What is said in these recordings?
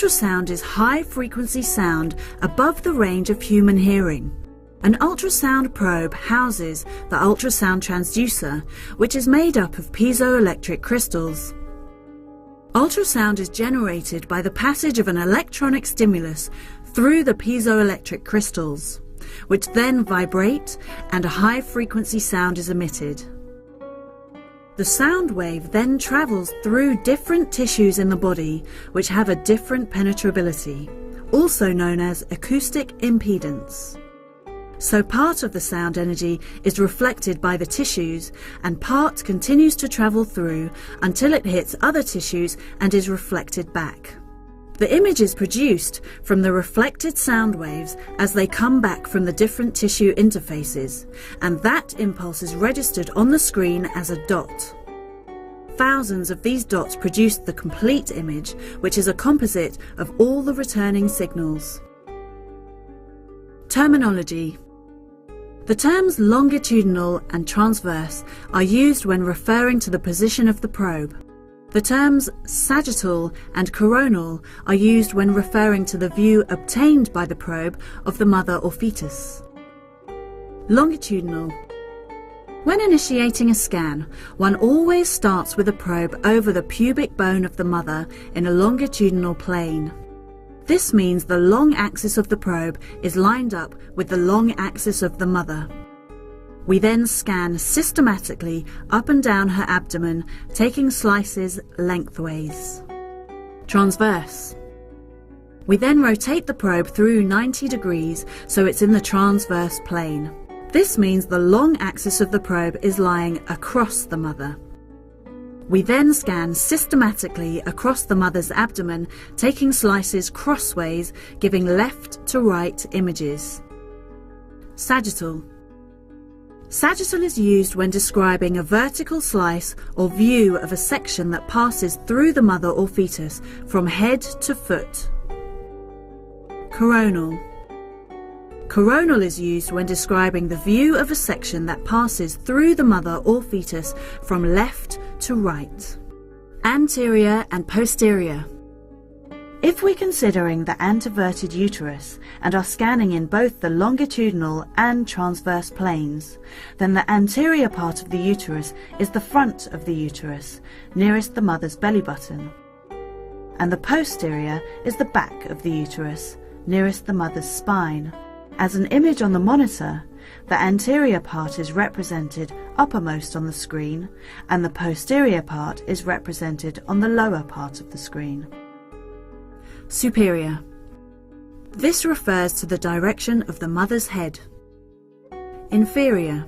Ultrasound is high-frequency sound above the range of human hearing. An ultrasound probe houses the ultrasound transducer, which is made up of piezoelectric crystals. Ultrasound is generated by the passage of an electronic stimulus through the piezoelectric crystals, which then vibrate and a high-frequency sound is emitted. The sound wave then travels through different tissues in the body which have a different penetrability, also known as acoustic impedance. So part of the sound energy is reflected by the tissues and part continues to travel through until it hits other tissues and is reflected back. The image is produced from the reflected sound waves as they come back from the different tissue interfaces, and that impulse is registered on the screen as a dot. Thousands of these dots produce the complete image, which is a composite of all the returning signals. Terminology. The terms longitudinal and transverse are used when referring to the position of the probe. The terms sagittal and coronal are used when referring to the view obtained by the probe of the mother or fetus. Longitudinal. When initiating a scan, one always starts with a probe over the pubic bone of the mother in a longitudinal plane. This means the long axis of the probe is lined up with the long axis of the mother. We then scan systematically up and down her abdomen, taking slices lengthways. Transverse. We then rotate the probe through 90 degrees so it's in the transverse plane. This means the long axis of the probe is lying across the mother. We then scan systematically across the mother's abdomen, taking slices crossways, giving left to right images. Sagittal. Sagittal is used when describing a vertical slice or view of a section that passes through the mother or fetus from head to foot. Coronal. Coronal is used when describing the view of a section that passes through the mother or fetus from left to right. Anterior and posterior. If we're considering the anteverted uterus and are scanning in both the longitudinal and transverse planes, then the anterior part of the uterus is the front of the uterus, nearest the mother's belly button, and the posterior is the back of the uterus, nearest the mother's spine. As an image on the monitor, the anterior part is represented uppermost on the screen, and the posterior part is represented on the lower part of the screen. Superior. This refers to the direction of the mother's head. Inferior.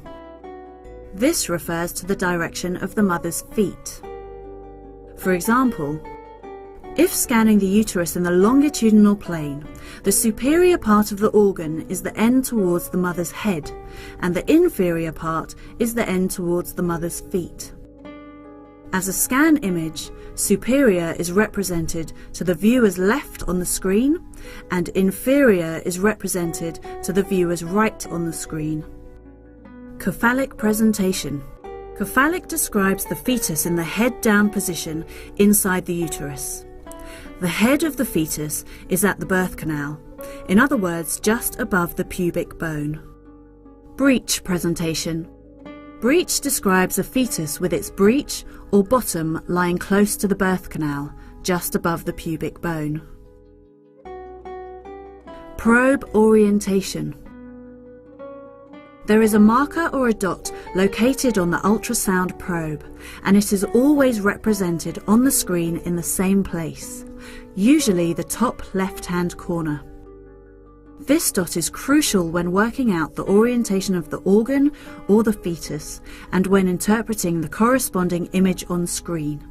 This refers to the direction of the mother's feet. For example, if scanning the uterus in the longitudinal plane, the superior part of the organ is the end towards the mother's head, and the inferior part is the end towards the mother's feet. As a scan image, superior is represented to the viewer's left on the screen, and inferior is represented to the viewer's right on the screen. Cephalic presentation. Cephalic describes the fetus in the head-down position inside the uterus. The head of the fetus is at the birth canal, in other words, just above the pubic bone. Breech presentation. Breech describes a fetus with its breech or bottom lying close to the birth canal, just above the pubic bone. Probe orientation. There is a marker or a dot located on the ultrasound probe, and it is always represented on the screen in the same place, usually the top left-hand corner. This dot is crucial when working out the orientation of the organ or the fetus and when interpreting the corresponding image on screen.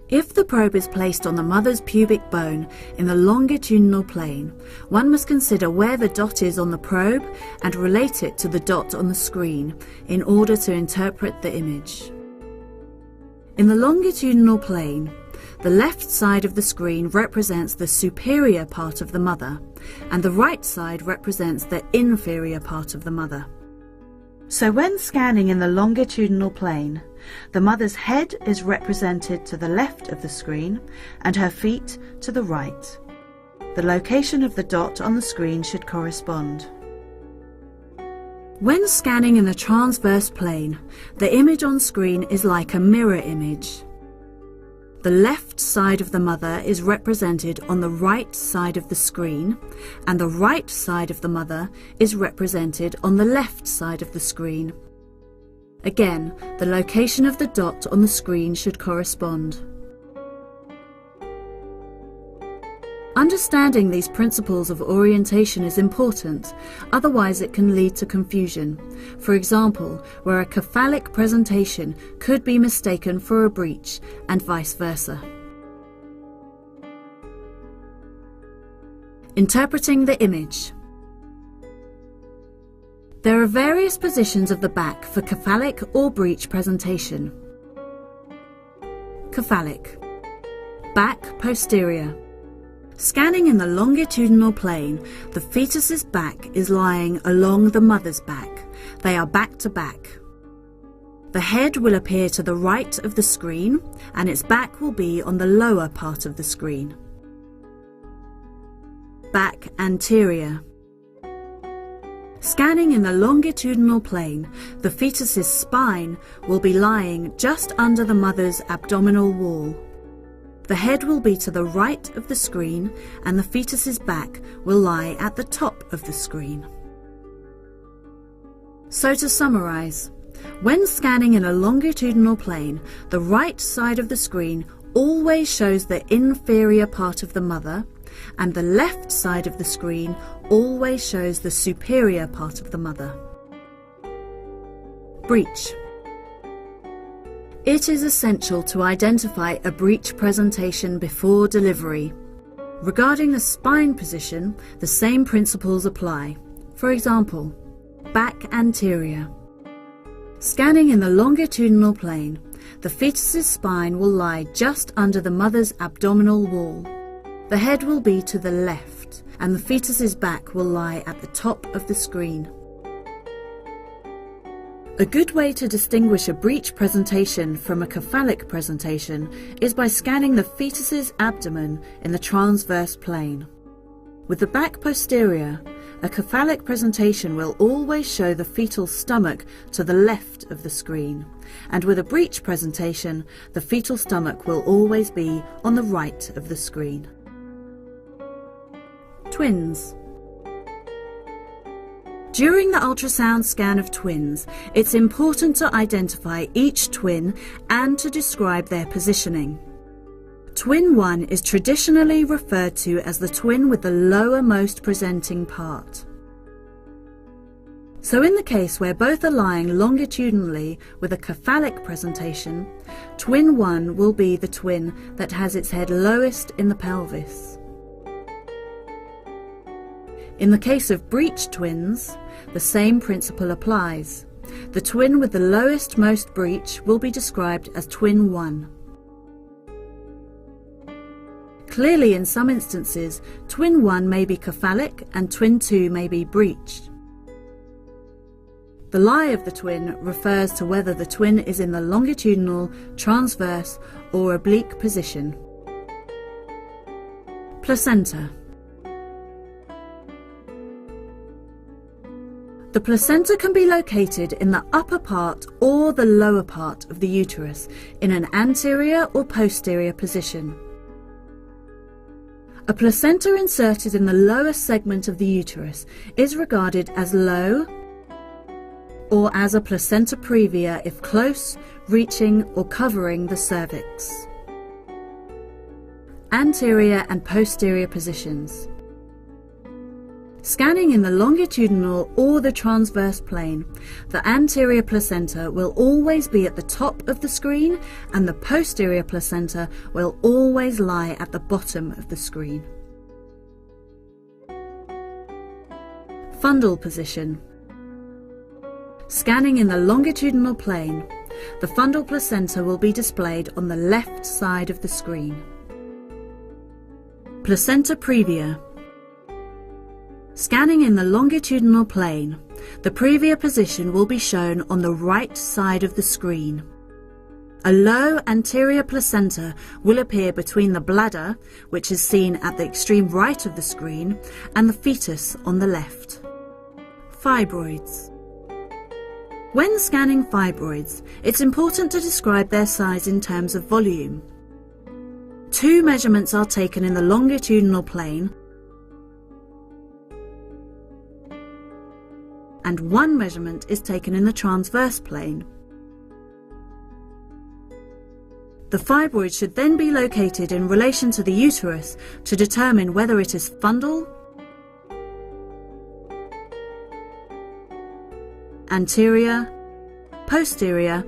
If the probe is placed on the mother's pubic bone in the longitudinal plane, one must consider where the dot is on the probe and relate it to the dot on the screen in order to interpret the image. In the longitudinal plane, the left side of the screen represents the superior part of the mother, and the right side represents the inferior part of the mother. So when scanning in the longitudinal plane, The mother's head is represented to the left of the screen and her feet to the right. The location of the dot on the screen should correspond. When scanning in the transverse plane, the image on screen is like a mirror image. The left side of the mother is represented on the right side of the screen, and the right side of the mother is represented on the left side of the screen. Again, the location of the dot on the screen should correspond. Understanding these principles of orientation is important, otherwise it can lead to confusion. For example, where a cephalic presentation could be mistaken for a breech, and vice versa. Interpreting the image. There are various positions of the back for cephalic or breech presentation. Cephalic. Back posterior. Scanning in the longitudinal plane, the fetus's back is lying along the mother's back. They are back to back. The head will appear to the right of the screen, and its back will be on the lower part of the screen. Back anterior. Scanning in the longitudinal plane, the fetus's spine will be lying just under the mother's abdominal wall. The head will be to the right of the screen, and the fetus's back will lie at the top of the screen. So to summarize, when scanning in a longitudinal plane, the right side of the screen always shows the inferior part of the mother, and the left side of the screen always shows the superior part of the mother. Breech. It is essential to identify a breech presentation before delivery. Regarding the spine position, the same principles apply. For example, back anterior. Scanning in the longitudinal plane, the fetus's spine will lie just under the mother's abdominal wall. The head will be to the left, and the fetus's back will lie at the top of the screen. A good way to distinguish a breech presentation from a cephalic presentation is by scanning the fetus's abdomen in the transverse plane. With the back posterior, a cephalic presentation will always show the fetal stomach to the left of the screen, and with a breech presentation, the fetal stomach will always be on the right of the screen. Twins. During the ultrasound scan of twins, it's important to identify each twin and to describe their positioning. Twin 1 is traditionally referred to as the twin with the lowermost presenting part. So in the case where both are lying longitudinally with a cephalic presentation, twin 1 will be the twin that has its head lowest in the pelvis. In the case of breech twins, the same principle applies. The twin with the lowest most breech will be described as twin 1. Clearly, in some instances, twin 1 may be cephalic and twin 2 may be breeched. The lie of the twin refers to whether the twin is in the longitudinal, transverse or oblique position. Placenta. The placenta can be located in the upper part or the lower part of the uterus in an anterior or posterior position. A placenta inserted in the lower segment of the uterus is regarded as low or as a placenta previa if close, reaching or covering the cervix. Anterior and posterior positions. Scanning in the longitudinal or the transverse plane, the anterior placenta will always be at the top of the screen and the posterior placenta will always lie at the bottom of the screen. Fundal position. Scanning in the longitudinal plane, the fundal placenta will be displayed on the left side of the screen. Placenta previa. Scanning in the longitudinal plane, the previa position will be shown on the right side of the screen. A low anterior placenta will appear between the bladder, which is seen at the extreme right of the screen, and the fetus on the left. Fibroids. When scanning fibroids, it's important to describe their size in terms of volume. 2 measurements are taken in the longitudinal plane and 1 measurement is taken in the transverse plane. The fibroid should then be located in relation to the uterus to determine whether it is fundal, anterior, posterior,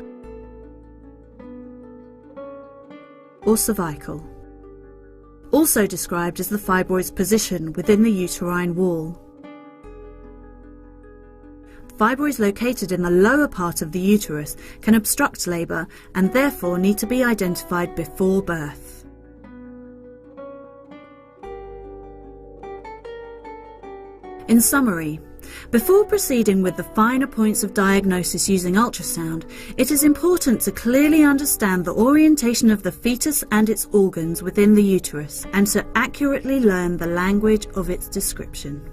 or cervical. Also described as the fibroid's position within the uterine wall. Fibroids located in the lower part of the uterus can obstruct labour and therefore need to be identified before birth. In summary, before proceeding with the finer points of diagnosis using ultrasound, it is important to clearly understand the orientation of the fetus and its organs within the uterus and to accurately learn the language of its description.